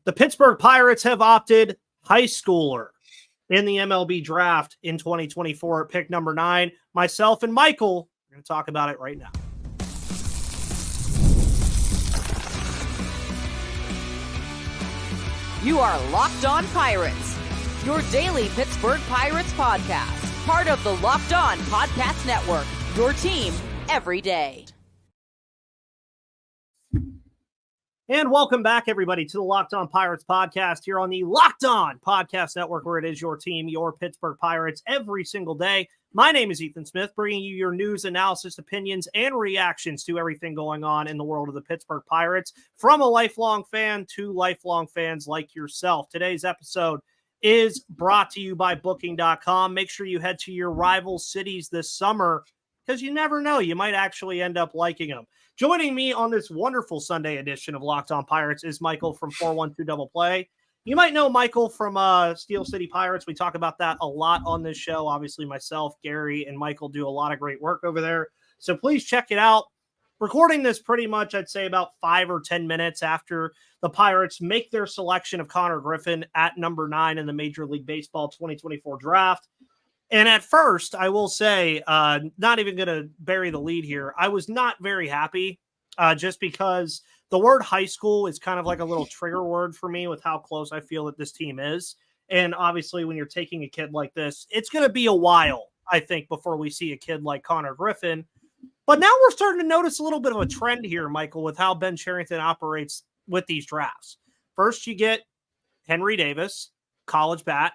The Pittsburgh Pirates have opted high schooler in the MLB Draft in 2024 at pick number 9. Myself and Michael are going to talk about it right now. You are Locked On Pirates, your daily Pittsburgh Pirates podcast, part of the Locked On Podcast Network, your team every day. And welcome back, everybody, to the Locked On Pirates podcast here on the Locked On Podcast Network, where it is your team, your Pittsburgh Pirates, every single day. My name is Ethan Smith, bringing you your news, analysis, opinions, and reactions to everything going on in the world of the Pittsburgh Pirates, from a lifelong fan to lifelong fans like yourself. Today's episode is brought to you by Booking.com. Make sure you head to your rival cities this summer, because you never know, you might actually end up liking them. Joining me on this wonderful Sunday edition of Locked On Pirates is Michael from 412 Double Play. You might know Michael from Steel City Pirates. We talk about that a lot on this show. Obviously, myself, Gary, and Michael do a lot of great work over there. So please check it out. Recording this pretty much, I'd say, about 5 or 10 minutes after the Pirates make their selection of Konnor Griffin at number 9 in the Major League Baseball 2024 draft. And at first, I will say, not even going to bury the lead here, I was not very happy just because the word high school is kind of like a little trigger word for me with how close I feel that this team is. And obviously, when you're taking a kid like this, it's going to be a while, I think, before we see a kid like Konnor Griffin. But now we're starting to notice a little bit of a trend here, Michael, with how Ben Cherington operates with these drafts. First, you get Henry Davis, college bat.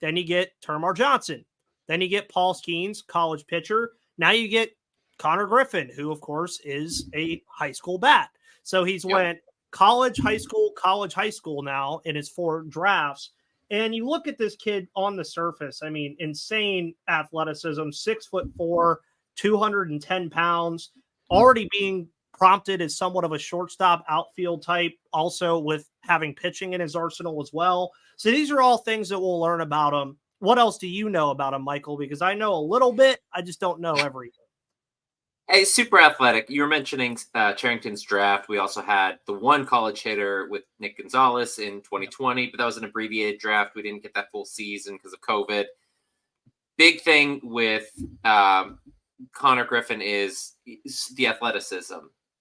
Then you get Termarr Johnson. Then you get Paul Skeens, college pitcher. Now you get Konnor Griffin, who, of course, is a high school bat. So he's went college, high school now in his 4 drafts. And you look at this kid on the surface, I mean, insane athleticism, 6'4", 210 pounds, already being prompted as somewhat of a shortstop outfield type, also with having pitching in his arsenal as well. So these are all things that we'll learn about him. What else do you know about him, Michael? Because I know a little bit. I just don't know everything. Hey, super athletic. You were mentioning Cherington's draft. We also had the one college hitter with Nick Gonzalez in 2020, but that was an abbreviated draft. We didn't get that full season because of COVID. Big thing with Konnor Griffin is the athleticism.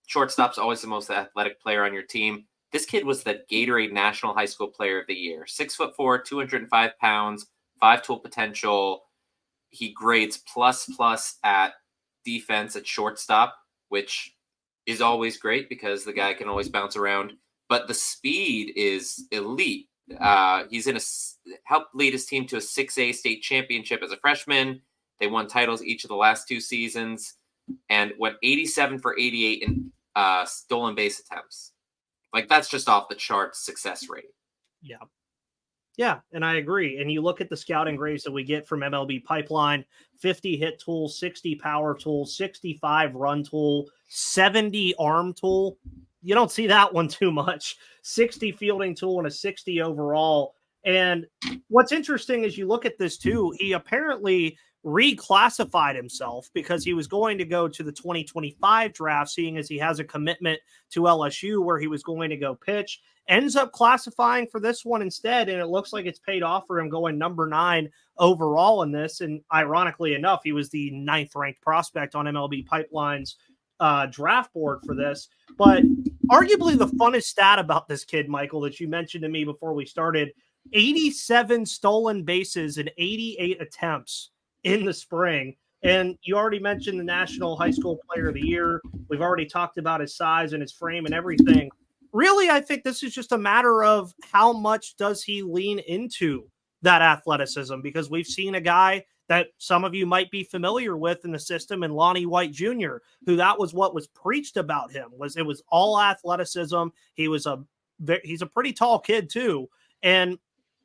Shortstop's always the most athletic player on your team. This kid was the Gatorade National High School Player of the Year. 6'4", 205 pounds. 5-tool potential. He grades plus at defense at shortstop, which is always great because the guy can always bounce around. But the speed is elite. He's helped lead his team to a 6A state championship as a freshman. They won titles each of the last 2 seasons and went 87 for 88 in stolen base attempts. Like, that's just off the charts success rate. Yeah. Yeah, and I agree. And you look at the scouting grades that we get from MLB Pipeline, 50 hit tool, 60 power tool, 65 run tool, 70 arm tool. You don't see that one too much. 60 fielding tool and a 60 overall. And what's interesting is you look at this too, he apparently reclassified himself because he was going to go to the 2025 draft, seeing as he has a commitment to LSU where he was going to go pitch. Ends up classifying for this one instead, and it looks like it's paid off for him going number 9 overall in this. And ironically enough, he was the 9th ranked prospect on MLB Pipeline's draft board for this. But arguably the funnest stat about this kid, Michael, that you mentioned to me before we started, 87 stolen bases and 88 attempts in the spring. And you already mentioned the National High School Player of the Year. We've already talked about his size and his frame and everything. Really, I think this is just a matter of how much does he lean into that athleticism, because we've seen a guy that some of you might be familiar with in the system in Lonnie White Jr., who that was what was preached about him, was it was all athleticism. He's a pretty tall kid too, and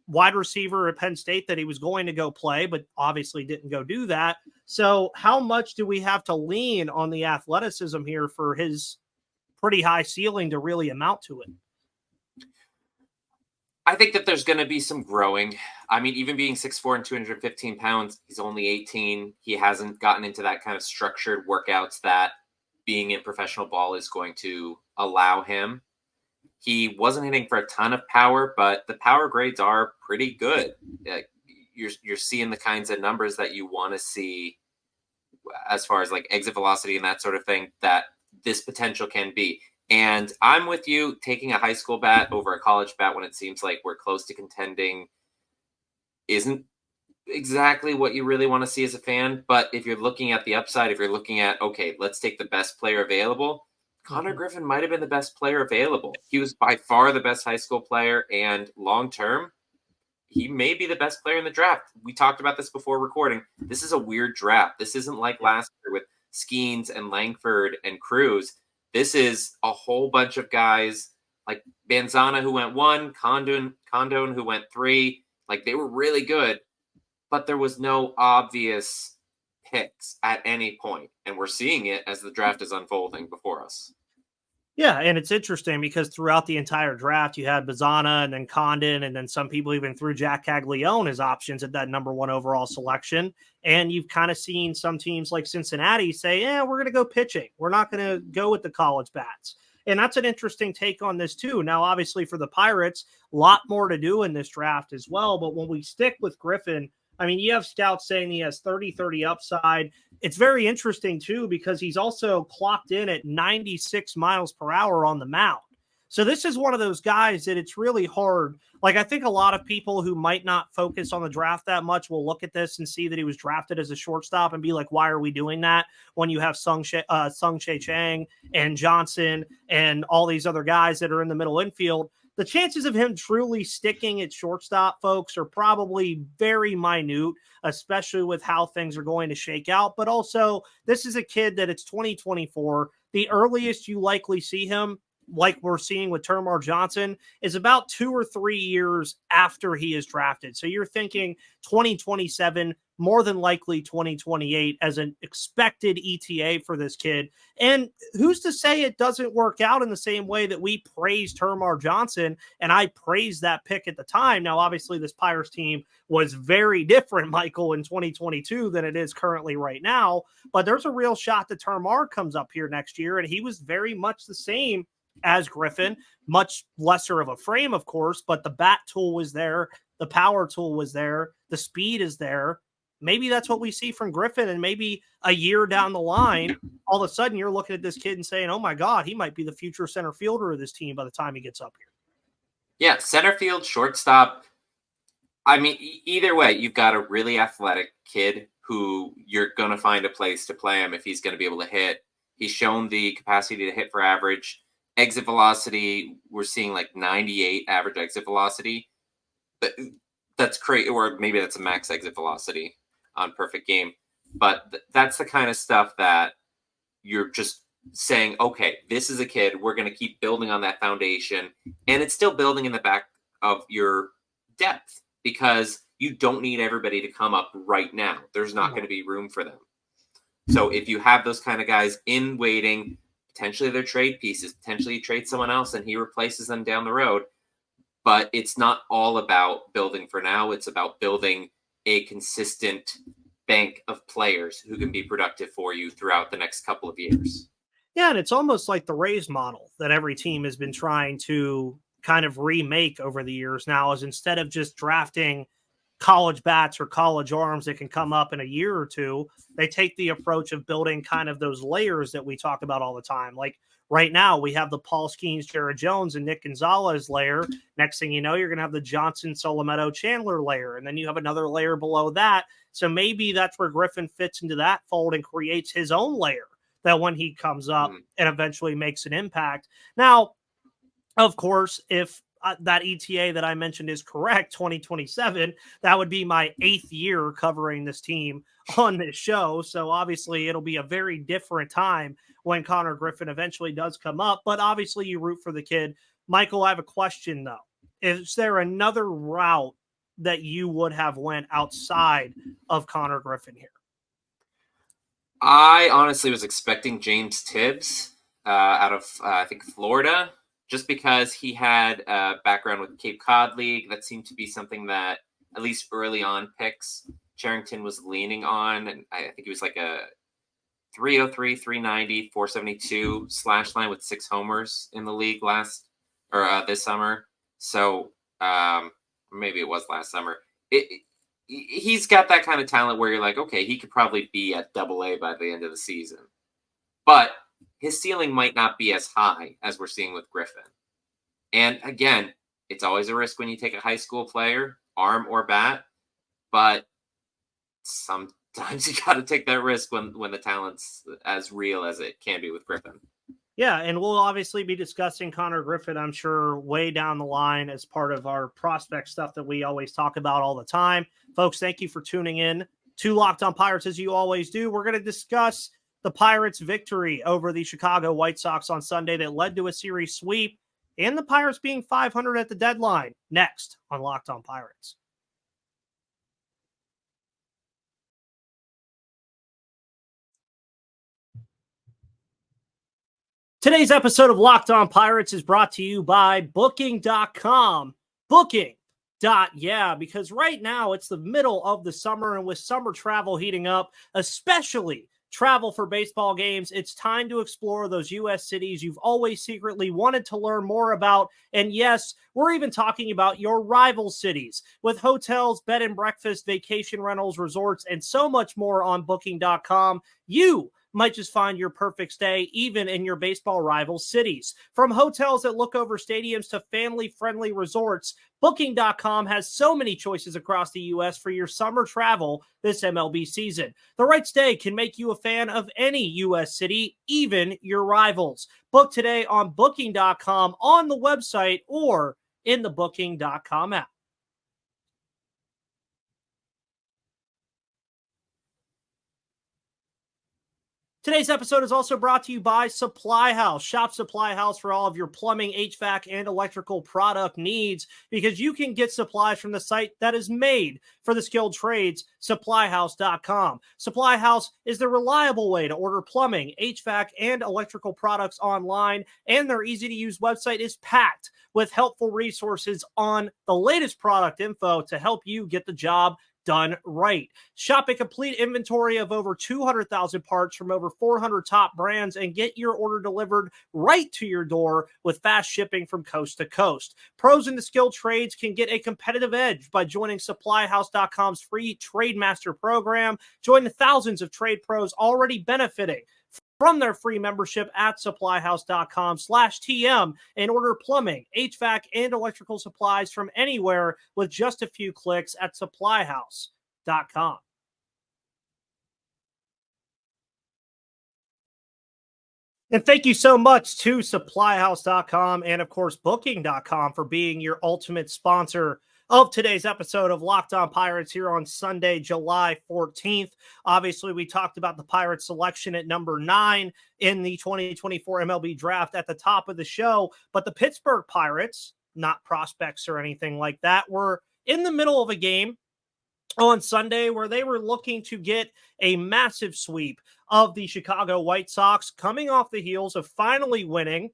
wide receiver at Penn State that he was going to go play, but obviously didn't go do that. So how much do we have to lean on the athleticism here for his pretty high ceiling to really amount to it? I think that there's going to be some growing. I mean, even being 6'4" and 215 pounds, he's only 18. He hasn't gotten into that kind of structured workouts that being in professional ball is going to allow him. He wasn't hitting for a ton of power, but the power grades are pretty good. You're seeing the kinds of numbers that you want to see as far as like exit velocity and that sort of thing that this potential can be. And I'm with you, taking a high school bat over a college bat when it seems like we're close to contending isn't exactly what you really want to see as a fan. But if you're looking at the upside, if you're looking at, okay, let's take the best player available, Konnor Griffin might have been the best player available. He was by far the best high school player, and long term, he may be the best player in the draft. We talked about this before recording. This is a weird draft. This isn't like last year with Skeens and Langford and Cruz. This is a whole bunch of guys like Banzana who went 1, Condon who went 3. Like, they were really good, but there was no obvious picks at any point, and we're seeing it as the draft is unfolding before us. Yeah, and it's interesting because throughout the entire draft, you had Bazana and then Condon, and then some people even threw Jack Caglione as options at that number 1 overall selection. And you've kind of seen some teams like Cincinnati say, yeah, we're going to go pitching. We're not going to go with the college bats. And that's an interesting take on this too. Now, obviously for the Pirates, a lot more to do in this draft as well. But when we stick with Griffin, I mean, you have scouts saying he has 30-30 upside. It's very interesting, too, because he's also clocked in at 96 miles per hour on the mound. So this is one of those guys that it's really hard. Like, I think a lot of people who might not focus on the draft that much will look at this and see that he was drafted as a shortstop and be like, why are we doing that when you have Sung Chae Chang and Johnson and all these other guys that are in the middle infield? The chances of him truly sticking at shortstop, folks, are probably very minute, especially with how things are going to shake out. But also, this is a kid that it's 2024. The earliest you likely see him, like we're seeing with Termarr Johnson, is about 2 or 3 years after he is drafted. So you're thinking 2027, more than likely 2028 as an expected ETA for this kid. And who's to say it doesn't work out in the same way that we praised Termarr Johnson, and I praised that pick at the time. Now, obviously, this Pirates team was very different, Michael, in 2022 than it is currently right now. But there's a real shot that Termarr comes up here next year, and he was very much the same as Griffin, much lesser of a frame, of course, but the bat tool was there. The power tool was there. The speed is there. Maybe that's what we see from Griffin, and maybe a year down the line, all of a sudden you're looking at this kid and saying, oh my God, he might be the future center fielder of this team by the time he gets up here. Yeah, center field, shortstop. I mean, either way, you've got a really athletic kid who you're going to find a place to play him if he's going to be able to hit. He's shown the capacity to hit for average. Exit velocity, we're seeing like 98 average exit velocity. That's crazy, or maybe that's a max exit velocity on perfect game. But that's the kind of stuff that you're just saying, okay, this is a kid. We're going to keep building on that foundation. And it's still building in the back of your depth because you don't need everybody to come up right now. There's not going to be room for them. So if you have those kind of guys in waiting, potentially they're trade pieces, potentially you trade someone else and he replaces them down the road. But it's not all about building for now. It's about building a consistent bank of players who can be productive for you throughout the next couple of years. Yeah, and it's almost like the Rays model that every team has been trying to kind of remake over the years now, is instead of just drafting college bats or college arms that can come up in a year or two, they take the approach of building kind of those layers that we talk about all the time. Like right now, we have the Paul Skeens, Jared Jones, and Nick Gonzalez layer. Next thing you know, you're going to have the Johnson, Solometo, Chandler layer, and then you have another layer below that. So maybe that's where Griffin fits into that fold and creates his own layer that when he comes up and eventually makes an impact. Now, of course, if that ETA that I mentioned is correct, 2027, that would be my 8th year covering this team on this show. So obviously it'll be a very different time when Konnor Griffin eventually does come up, but obviously you root for the kid. Michael, I have a question though. Is there another route that you would have went outside of Konnor Griffin here? I honestly was expecting James Tibbs out of, I think, Florida, just because he had a background with Cape Cod League. That seemed to be something that, at least early on picks, Charrington was leaning on. And I think he was like a 303, 390, 472 slash line with 6 homers in the league last or this summer. So maybe it was last summer. He's got that kind of talent where you're like, okay, he could probably be at AA by the end of the season. But his ceiling might not be as high as we're seeing with Griffin. And again, it's always a risk when you take a high school player, arm or bat. But sometimes you got to take that risk when the talent's as real as it can be with Griffin. Yeah, and we'll obviously be discussing Konnor Griffin, I'm sure, way down the line as part of our prospect stuff that we always talk about all the time. Folks, thank you for tuning in to Locked On Pirates, as you always do. We're going to discuss the Pirates' victory over the Chicago White Sox on Sunday that led to a series sweep, and the Pirates being 500 at the deadline, next on Locked On Pirates. Today's episode of Locked On Pirates is brought to you by Booking.com. Booking.yeah, because right now it's the middle of the summer, and with summer travel heating up, especially travel for baseball games, it's time to explore those U.S. cities you've always secretly wanted to learn more about. And yes, we're even talking about your rival cities with hotels, bed and breakfast, vacation rentals, resorts, and so much more on Booking.com. You might just find your perfect stay even in your baseball rival cities. From hotels that look over stadiums to family-friendly resorts, Booking.com has so many choices across the U.S. for your summer travel this MLB season. The right stay can make you a fan of any U.S. city, even your rivals. Book today on Booking.com, on the website, or in the Booking.com app. Today's episode is also brought to you by Supply House. Shop Supply House for all of your plumbing, HVAC, and electrical product needs, because you can get supplies from the site that is made for the skilled trades, supplyhouse.com. Supply House is the reliable way to order plumbing, HVAC, and electrical products online, and their easy-to-use website is packed with helpful resources on the latest product info to help you get the job done right. Shop a complete inventory of over 200,000 parts from over 400 top brands and get your order delivered right to your door with fast shipping from coast to coast. Pros in the skilled trades can get a competitive edge by joining SupplyHouse.com's free Trade Master program. Join the thousands of trade pros already benefiting from their free membership at supplyhouse.com/TM and order plumbing, HVAC, and electrical supplies from anywhere with just a few clicks at supplyhouse.com. And thank you so much to supplyhouse.com and, of course, Booking.com for being your ultimate sponsor of today's episode of Locked On Pirates here on Sunday, July 14th. Obviously, we talked about the Pirates selection at number 9 in the 2024 MLB Draft at the top of the show, but the Pittsburgh Pirates, not prospects or anything like that, were in the middle of a game on Sunday where they were looking to get a massive sweep of the Chicago White Sox, coming off the heels of finally winning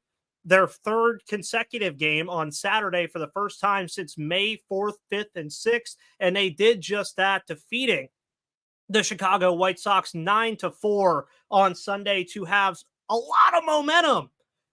their third consecutive game on Saturday for the first time since May 4th, 5th, and 6th. And they did just that, defeating the Chicago White Sox 9-4 on Sunday to have a lot of momentum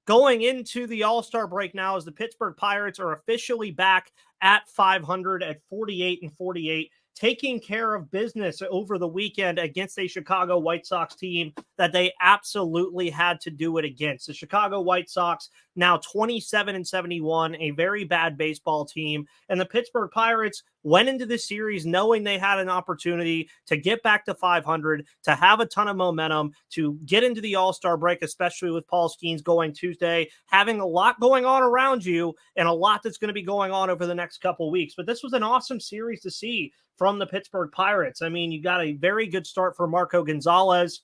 going into the All-Star break now, as the Pittsburgh Pirates are officially back at 500 at 48-48. Taking care of business over the weekend against a Chicago White Sox team that they absolutely had to do it against. The Chicago White Sox now 27-71, a very bad baseball team. And the Pittsburgh Pirates went into this series knowing they had an opportunity to get back to 500, to have a ton of momentum, to get into the All-Star break, especially with Paul Skeens going Tuesday, having a lot going on around you and a lot that's going to be going on over the next couple weeks. But this was an awesome series to see from the Pittsburgh Pirates. I mean, you got a very good start for Marco Gonzalez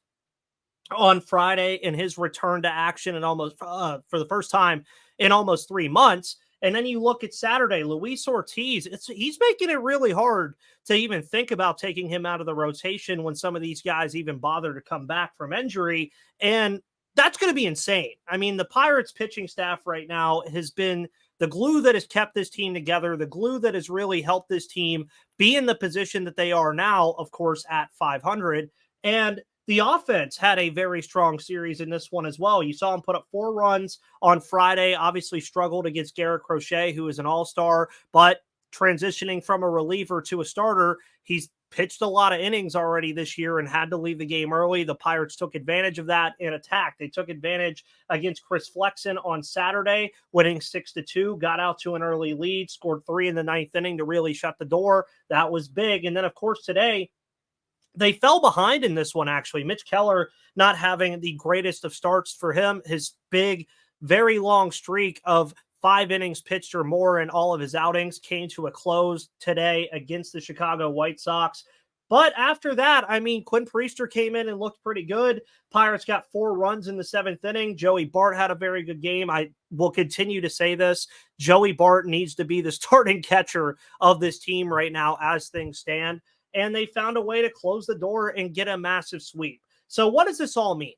on Friday in his return to action and almost for the first time in almost 3 months. And then you look at Saturday, Luis Ortiz, he's making it really hard to even think about taking him out of the rotation when some of these guys even bother to come back from injury. And that's going to be insane. I mean, the Pirates pitching staff right now has been the glue that has kept this team together, the glue that has really helped this team be in the position that they are now, of course, at 500. And the offense had a very strong series in this one as well. You saw him put up 4 runs on Friday, obviously struggled against Garrett Crochet, who is an all-star, but transitioning from a reliever to a starter, he's pitched a lot of innings already this year and had to leave the game early. The Pirates took advantage of that and attacked. They took advantage against Chris Flexen on Saturday, winning 6-2, got out to an early lead, scored 3 in the 9th inning to really shut the door. That was big. And then, of course, today, they fell behind in this one, actually. Mitch Keller not having the greatest of starts for him. His big, very long streak of 5 innings pitched or more in all of his outings came to a close today against the Chicago White Sox. But after that, I mean, Quinn Priester came in and looked pretty good. Pirates got 4 runs in the 7th inning. Joey Bart had a very good game. I will continue to say this. Joey Bart needs to be the starting catcher of this team right now as things stand. And they found a way to close the door and get a massive sweep. So what does this all mean?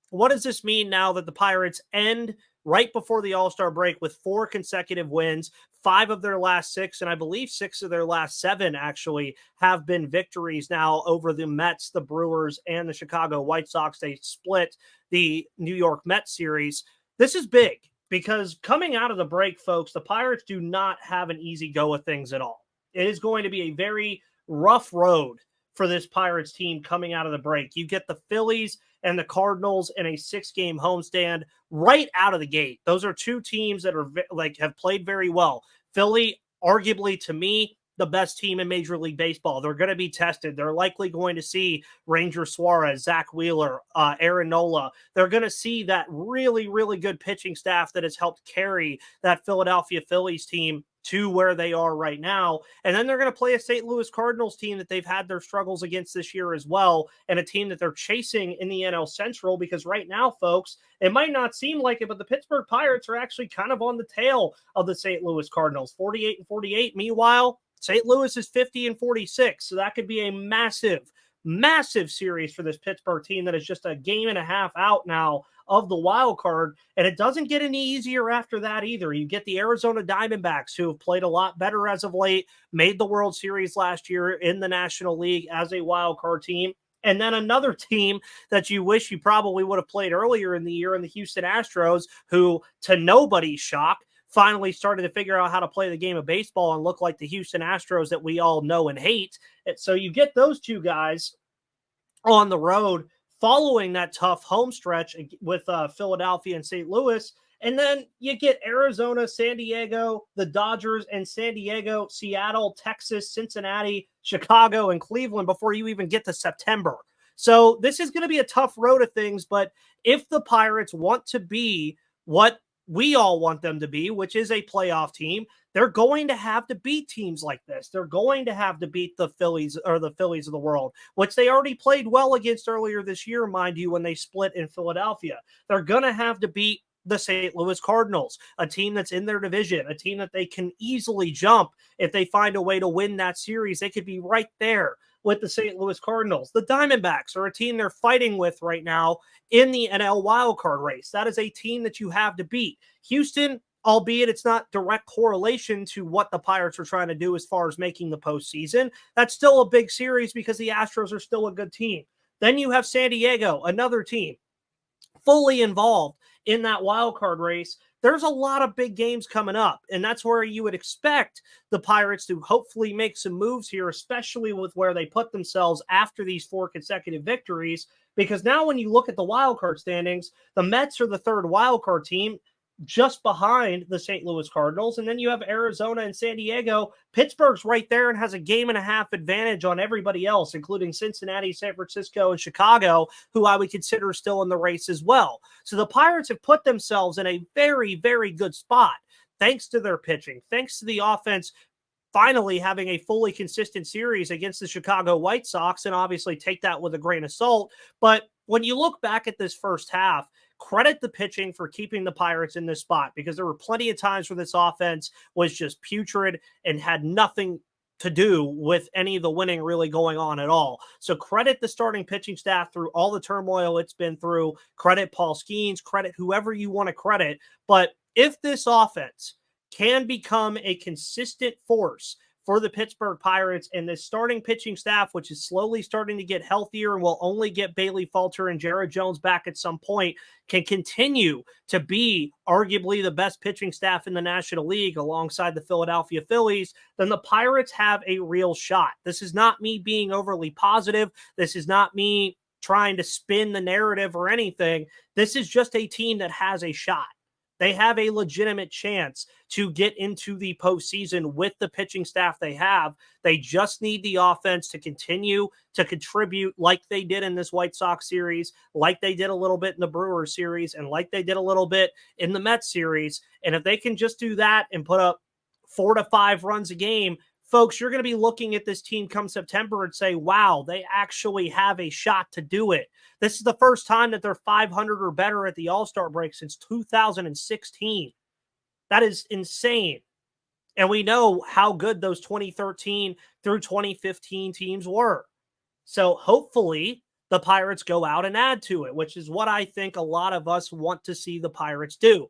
What does this mean now that the Pirates end right before the All-Star break with 4 consecutive wins? 5 of their last 6, and I believe 6 of their last 7 actually have been victories now over the Mets, the Brewers, and the Chicago White Sox. They split the New York Mets series. This is big because coming out of the break, folks, the Pirates do not have an easy go of things at all. It is going to be a very rough road for this Pirates team coming out of the break. You get the Phillies and the Cardinals in a 6-game homestand right out of the gate. Those are 2 teams that are have played very well. Philly, arguably to me, the best team in Major League Baseball. They're going to be tested. They're likely going to see Ranger Suarez, Zach Wheeler, Aaron Nola. They're going to see that really, really good pitching staff that has helped carry that Philadelphia Phillies team to where they are right now. And then they're going to play a St. Louis Cardinals team that they've had their struggles against this year as well, and a team that they're chasing in the NL Central, because right now, folks, it might not seem like it, but the Pittsburgh Pirates are actually kind of on the tail of the St. Louis Cardinals, 48-48. Meanwhile, St. Louis is 50-46. So that could be a massive, massive series for this Pittsburgh team that is just a game and a half out now of the wild card, and it doesn't get any easier after that either. You get the Arizona Diamondbacks, who have played a lot better as of late, made the World Series last year in the National League as a wild card team, and then another team that you wish you probably would have played earlier in the year in the Houston Astros, who, to nobody's shock, finally started to figure out how to play the game of baseball and look like the Houston Astros that we all know and hate. So you get those 2 guys on the road following that tough home stretch with Philadelphia and St. Louis. And then you get Arizona, San Diego, the Dodgers, and San Diego, Seattle, Texas, Cincinnati, Chicago, and Cleveland before you even get to September. So this is going to be a tough road of things, but if the Pirates want to be what we all want them to be, which is a playoff team, they're going to have to beat teams like this. They're going to have to beat the Phillies of the world, which they already played well against earlier this year, mind you, when they split in Philadelphia. They're going to have to beat the St. Louis Cardinals, a team that's in their division, a team that they can easily jump if they find a way to win that series. They could be right there with the St. Louis Cardinals. The Diamondbacks are a team they're fighting with right now in the NL wildcard race. That is a team that you have to beat. Houston, albeit it's not direct correlation to what the Pirates are trying to do as far as making the postseason, that's still a big series because the Astros are still a good team. Then you have San Diego, another team fully involved in that wild card race. There's a lot of big games coming up, and that's where you would expect the Pirates to hopefully make some moves here, especially with where they put themselves after these 4 consecutive victories, because now when you look at the wild card standings, the Mets are the 3rd wild card team, just behind the St. Louis Cardinals. And then you have Arizona and San Diego. Pittsburgh's right there and has a game and a half advantage on everybody else, including Cincinnati, San Francisco, and Chicago, who I would consider still in the race as well. So the Pirates have put themselves in a very, very good spot, thanks to their pitching, thanks to the offense finally having a fully consistent series against the Chicago White Sox, and obviously take that with a grain of salt. But when you look back at this first half, credit the pitching for keeping the Pirates in this spot, because there were plenty of times where this offense was just putrid and had nothing to do with any of the winning really going on at all. So credit the starting pitching staff through all the turmoil it's been through. Credit Paul Skeens, credit whoever you want to credit. But if this offense can become a consistent force for the Pittsburgh Pirates, and this starting pitching staff, which is slowly starting to get healthier and will only get Bailey Falter and Jared Jones back at some point, can continue to be arguably the best pitching staff in the National League alongside the Philadelphia Phillies, then the Pirates have a real shot. This is not me being overly positive. This is not me trying to spin the narrative or anything. This is just a team that has a shot. They have a legitimate chance to get into the postseason with the pitching staff they have. They just need the offense to continue to contribute like they did in this White Sox series, like they did a little bit in the Brewers series, and like they did a little bit in the Mets series. And if they can just do that and put up 4 to 5 runs a game, folks, you're going to be looking at this team come September and say, wow, they actually have a shot to do it. This is the first time that they're 500 or better at the All-Star break since 2016. That is insane. And we know how good those 2013 through 2015 teams were. So hopefully the Pirates go out and add to it, which is what I think a lot of us want to see the Pirates do.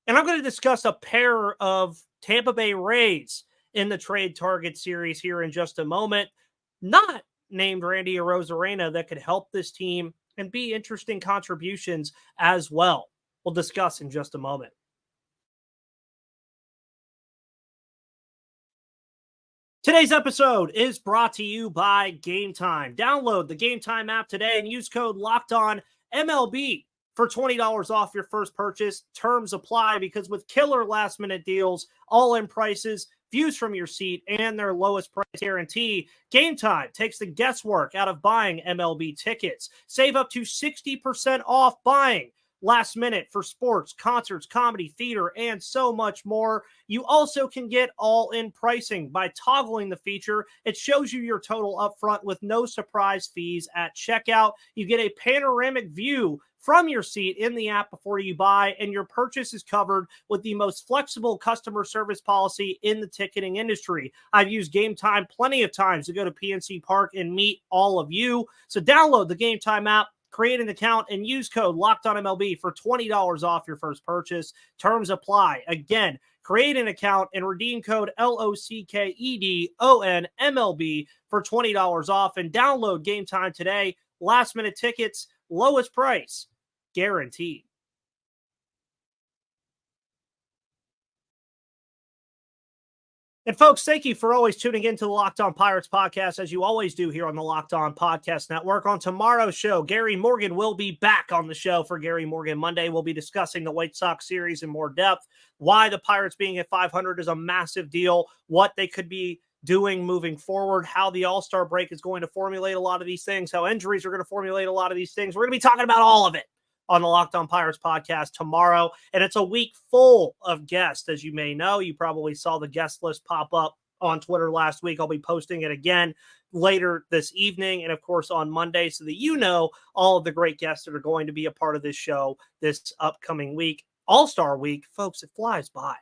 And I'm going to discuss a pair of Tampa Bay Rays in the trade target series here in just a moment. Not named Randy Arozarena that could help this team and be interesting contributions as well. We'll discuss in just a moment. Today's episode is brought to you by Game Time. Download the Game Time app today and use code LOCKEDONMLB for $20 off your first purchase. Terms apply because with killer last-minute deals, all-in prices, views from your seat, and their lowest price guarantee, Game Time takes the guesswork out of buying MLB tickets. Save up to 60% off buying last minute for sports, concerts, comedy, theater, and so much more. You also can get all-in pricing by toggling the feature. It shows you your total upfront with no surprise fees at checkout. You get a panoramic view from your seat in the app before you buy, and your purchase is covered with the most flexible customer service policy in the ticketing industry. I've used Game Time plenty of times to go to PNC Park and meet all of you. So download the Game Time app, create an account, and use code LOCKEDONMLB for $20 off your first purchase. Terms apply. Again, create an account and redeem code LOCKEDONMLB for $20 off, and download Game Time today. Last minute tickets, lowest price guaranteed. And folks, thank you for always tuning into the Locked On Pirates podcast, as you always do here on the Locked On Podcast Network. On tomorrow's show, Gary Morgan will be back on the show for Gary Morgan Monday. We'll be discussing the White Sox series in more depth, why the Pirates being at 500 is a massive deal, what they could be doing moving forward, how the All-Star break is going to formulate a lot of these things, how injuries are going to formulate a lot of these things. We're going to be talking about all of it on the Locked On Pirates podcast tomorrow. And it's a week full of guests, as you may know. You probably saw the guest list pop up on Twitter last week. I'll be posting it again later this evening and, of course, on Monday, so that you know all of the great guests that are going to be a part of this show this upcoming week. All-Star week, folks, it flies by.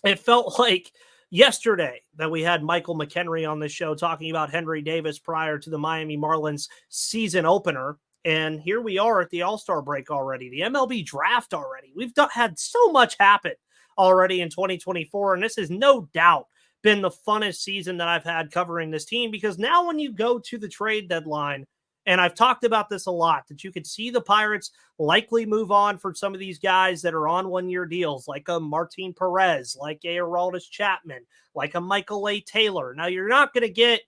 It felt like yesterday that we had Michael McHenry on the show talking about Henry Davis prior to the Miami Marlins season opener. And here we are at the All-Star break already, the MLB Draft already. We've had so much happen already in 2024, and this has no doubt been the funnest season that I've had covering this team, because now when you go to the trade deadline, and I've talked about this a lot, that you could see the Pirates likely move on from some of these guys that are on one-year deals, like a Martin Perez, like a Aroldis Chapman, like a Michael A. Taylor. Now, you're not going to get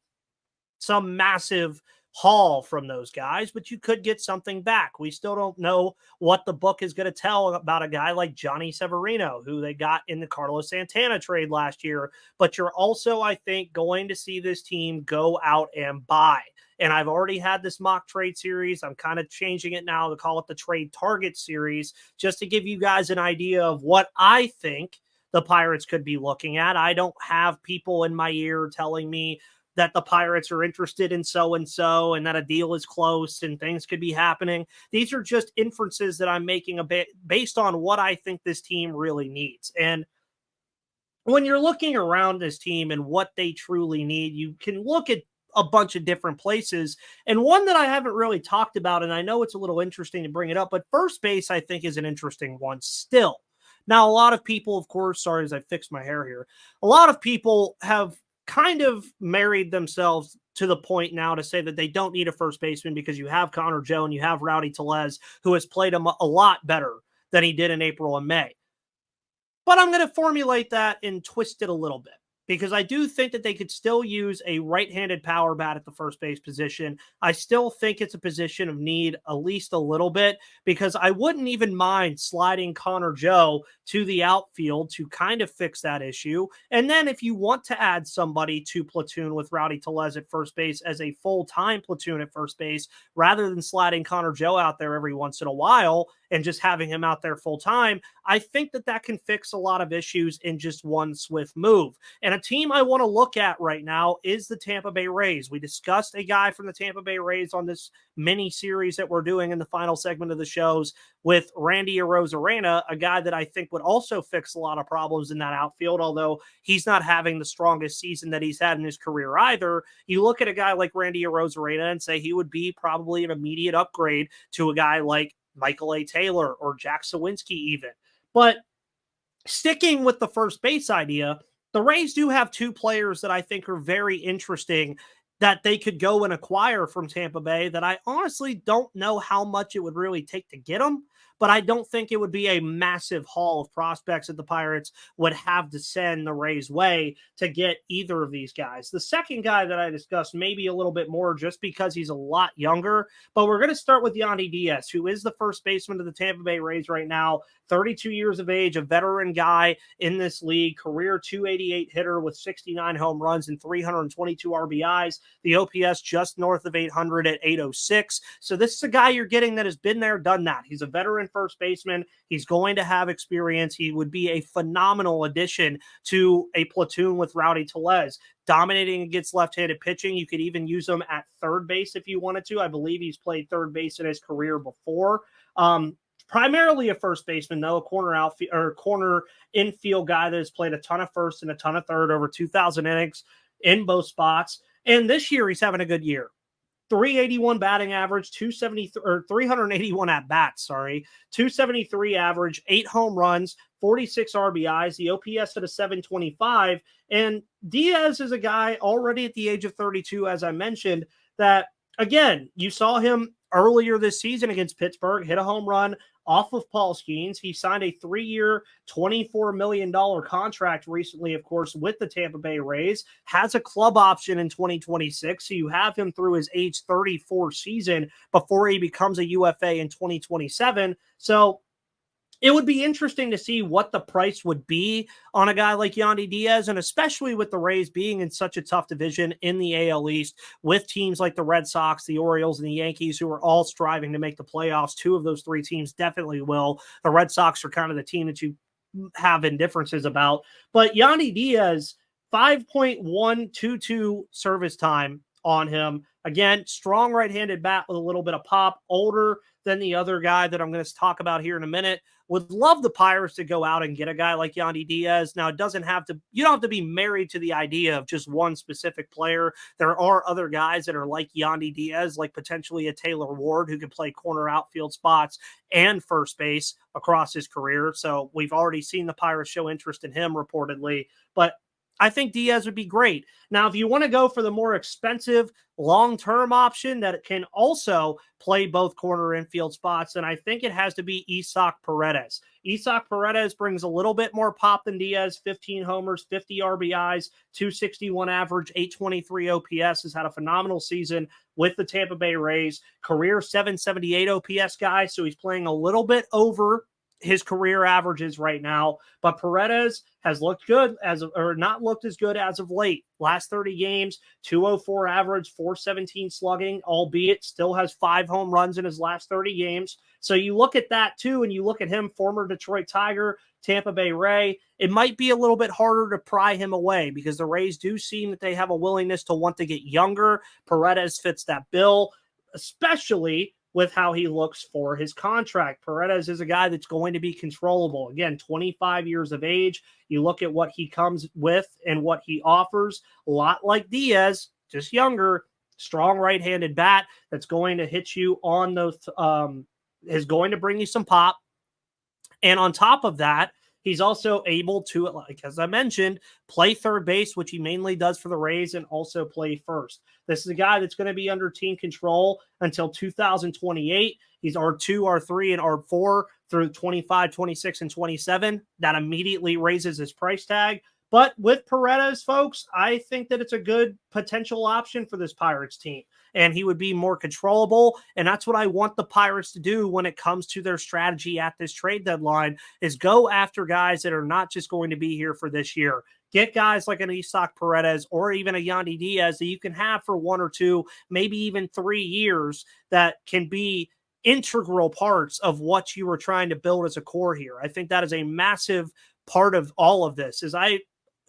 some massive haul from those guys, but you could get something back. We still don't know what the book is going to tell about a guy like Johnny Severino, who they got in the Carlos Santana trade last year. But you're also, I think, going to see this team go out and buy. And I've already had this mock trade series. I'm kind of changing it now to call it the trade target series, just to give you guys an idea of what I think the Pirates could be looking at. I don't have people in my ear telling me that the Pirates are interested in so-and-so and that a deal is close and things could be happening. These are just inferences that I'm making a bit based on what I think this team really needs. And when you're looking around this team and what they truly need, you can look at a bunch of different places. And one that I haven't really talked about, and I know it's a little interesting to bring it up, but first base, I think, is an interesting one still. Now, a lot of people, of course, sorry as I fix my hair here, a lot of people have kind of married themselves to the point now to say that they don't need a first baseman because you have Connor Joe and you have Rowdy Tellez, who has played him a lot better than he did in April and May. But I'm going to formulate that and twist it a little bit, because I do think that they could still use a right-handed power bat at the first base position. I still think it's a position of need at least a little bit, because I wouldn't even mind sliding Connor Joe to the outfield to kind of fix that issue. And then if you want to add somebody to platoon with Rowdy Tellez at first base as a full-time platoon at first base, rather than sliding Connor Joe out there every once in a while and just having him out there full-time, I think that that can fix a lot of issues in just one swift move. And a team I want to look at right now is the Tampa Bay Rays. We discussed a guy from the Tampa Bay Rays on this mini series that we're doing in the final segment of the shows with Randy Arozarena, a guy that I think would also fix a lot of problems in that outfield, although he's not having the strongest season that he's had in his career either. You look at a guy like Randy Arozarena and say he would be probably an immediate upgrade to a guy like Michael A. Taylor or Jack Sawinski even. But sticking with the first base idea, the Rays do have two players that I think are very interesting that they could go and acquire from Tampa Bay that I honestly don't know how much it would really take to get them, but I don't think it would be a massive haul of prospects that the Pirates would have to send the Rays' way to get either of these guys. The second guy that I discussed maybe a little bit more just because he's a lot younger, but we're going to start with Yandy Diaz, who is the first baseman of the Tampa Bay Rays right now, 32 years of age, a veteran guy in this league, career 288 hitter with 69 home runs and 322 RBIs. The OPS just north of 800 at 806. So this is a guy you're getting that has been there, done that. He's a veteran first baseman. He's going to have experience. He would be a phenomenal addition to a platoon with Rowdy Tellez. Dominating against left-handed pitching. You could even use him at third base if you wanted to. I believe he's played third base in his career before. Primarily a first baseman, though, a corner infield guy that has played a ton of first and a ton of third, over 2,000 innings in both spots. And this year, he's having a good year. 381 batting average, 381 at bats, 273 average, 8 home runs, 46 RBIs, the OPS at a 725. And Diaz is a guy already at the age of 32, as I mentioned, that, again, you saw him earlier this season against Pittsburgh, hit a home run off of Paul Skeens. He signed a 3-year, $24 million contract recently, of course, with the Tampa Bay Rays, has a club option in 2026. So you have him through his age 34 season before he becomes a UFA in 2027. So it would be interesting to see what the price would be on a guy like Yandy Diaz, and especially with the Rays being in such a tough division in the AL East with teams like the Red Sox, the Orioles, and the Yankees, who are all striving to make the playoffs. 2 of those 3 teams definitely will. The Red Sox are kind of the team that you have indifferences about. But Yandy Diaz, 5.122 service time on him. Again, strong right-handed bat with a little bit of pop, older than the other guy that I'm going to talk about here in a minute. Would love the Pirates to go out and get a guy like Yandy Diaz. Now, you don't have to be married to the idea of just one specific player. There are other guys that are like Yandy Diaz, like potentially a Taylor Ward, who could play corner outfield spots and first base across his career. So we've already seen the Pirates show interest in him reportedly, but I think Diaz would be great. Now, if you want to go for the more expensive long-term option that can also play both corner infield spots, then I think it has to be Isaac Paredes. Isaac Paredes brings a little bit more pop than Diaz, 15 homers, 50 RBIs, 261 average, 823 OPS, has had a phenomenal season with the Tampa Bay Rays, career 778 OPS guy, so he's playing a little bit over his career averages right now, but Paredes has looked good not looked as good as of late. Last 30 games, 204 average, 417 slugging, albeit still has 5 home runs in his last 30 games. So you look at that too, and you look at him, former Detroit Tiger, Tampa Bay Ray, it might be a little bit harder to pry him away because the Rays do seem that they have a willingness to want to get younger. Paredes fits that bill, especially with how he looks for his contract. Paredes is a guy that's going to be controllable. Again, 25 years of age. You look at what he comes with and what he offers, a lot like Diaz, just younger, strong right-handed bat that's going to hit you on those, is going to bring you some pop. And on top of that, He's also able to, like as I mentioned, play third base, which he mainly does for the Rays, and also play first. This is a guy that's going to be under team control until 2028. He's R2, R3, and R4 through 25, 26, and 27. That immediately raises his price tag. But with Paredes, folks, I think that it's a good potential option for this Pirates team. And he would be more controllable. And that's what I want the Pirates to do when it comes to their strategy at this trade deadline, is go after guys that are not just going to be here for this year. Get guys like an Isaac Paredes or even a Yandy Diaz that you can have for 1 or 2, maybe even 3 years, that can be integral parts of what you were trying to build as a core here. I think that is a massive part of all of this. Is I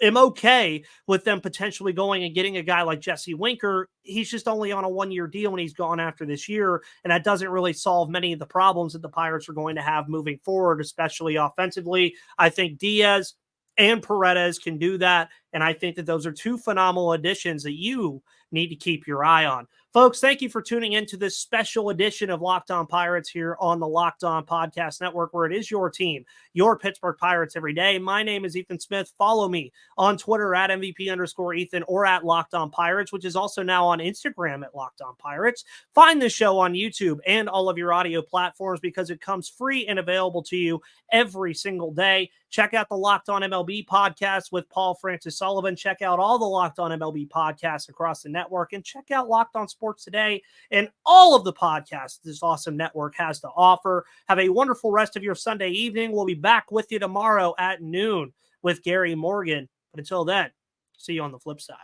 am okay with them potentially going and getting a guy like Jesse Winker. He's just only on a 1-year deal and he's gone after this year. And that doesn't really solve many of the problems that the Pirates are going to have moving forward, especially offensively. I think Diaz and Paredes can do that. And I think that those are 2 phenomenal additions that you need to keep your eye on. Folks, thank you for tuning into this special edition of Locked On Pirates here on the Locked On Podcast Network, where it is your team, your Pittsburgh Pirates every day. My name is Ethan Smith. Follow me on Twitter at MVP_Ethan or at Locked On Pirates, which is also now on Instagram at Locked On Pirates. Find the show on YouTube and all of your audio platforms because it comes free and available to you every single day. Check out the Locked On MLB podcast with Paul Francis Sullivan. Check out all the Locked On MLB podcasts across the network, and check out Locked On Sports Today and all of the podcasts this awesome network has to offer. Have a wonderful rest of your Sunday evening. We'll be back with you tomorrow at noon with Gary Morgan. But until then, see you on the flip side.